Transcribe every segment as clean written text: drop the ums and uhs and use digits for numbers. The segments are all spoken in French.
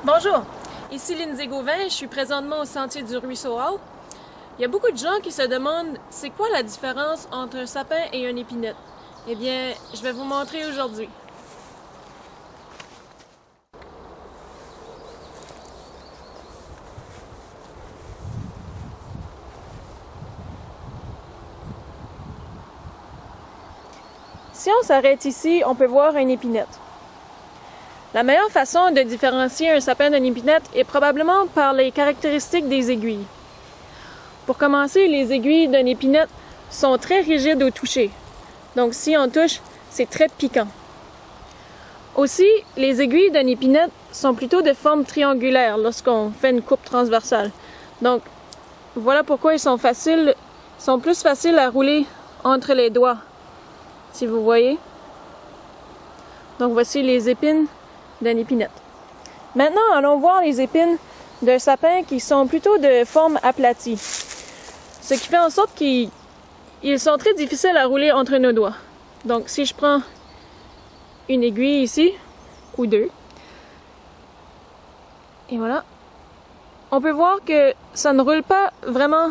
Bonjour, ici Lindsay Gauvin, je suis présentement au sentier du Ruisseau Haut. Il y a beaucoup de gens qui se demandent c'est quoi la différence entre un sapin et une épinette. Eh bien, je vais vous montrer aujourd'hui. Si on s'arrête ici, on peut voir une épinette. La meilleure façon de différencier un sapin d'une épinette est probablement par les caractéristiques des aiguilles. Pour commencer, les aiguilles d'une épinette sont très rigides au toucher. Donc si on touche, c'est très piquant. Aussi, les aiguilles d'une épinette sont plutôt de forme triangulaire lorsqu'on fait une coupe transversale. Donc voilà pourquoi ils sont plus faciles à rouler entre les doigts, si vous voyez. Donc voici les épines d'une épinette. Maintenant, allons voir les épines d'un sapin qui sont plutôt de forme aplatie. Ce qui fait en sorte qu'ils sont très difficiles à rouler entre nos doigts. Donc si je prends une aiguille ici, ou deux, et voilà, on peut voir que ça ne roule pas vraiment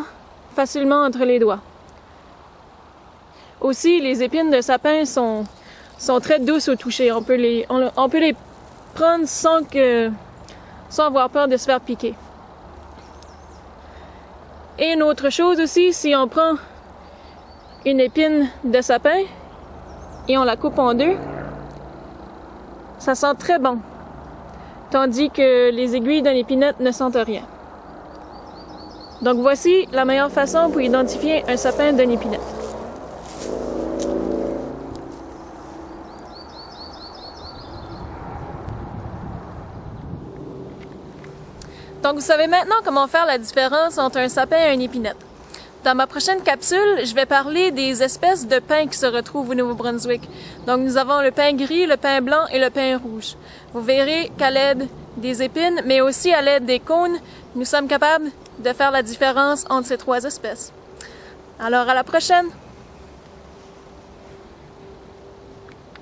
facilement entre les doigts. Aussi, les épines de sapin sont très douces au toucher. On peut les prendre sans avoir peur de se faire piquer. Et une autre chose aussi, si on prend une épine de sapin et on la coupe en deux, ça sent très bon, tandis que les aiguilles d'une épinette ne sentent rien. Donc voici la meilleure façon pour identifier un sapin d'une épinette. Donc vous savez maintenant comment faire la différence entre un sapin et une épinette. Dans ma prochaine capsule, je vais parler des espèces de pins qui se retrouvent au Nouveau-Brunswick. Donc nous avons le pin gris, le pin blanc et le pin rouge. Vous verrez qu'à l'aide des épines, mais aussi à l'aide des cônes, nous sommes capables de faire la différence entre ces trois espèces. Alors à la prochaine!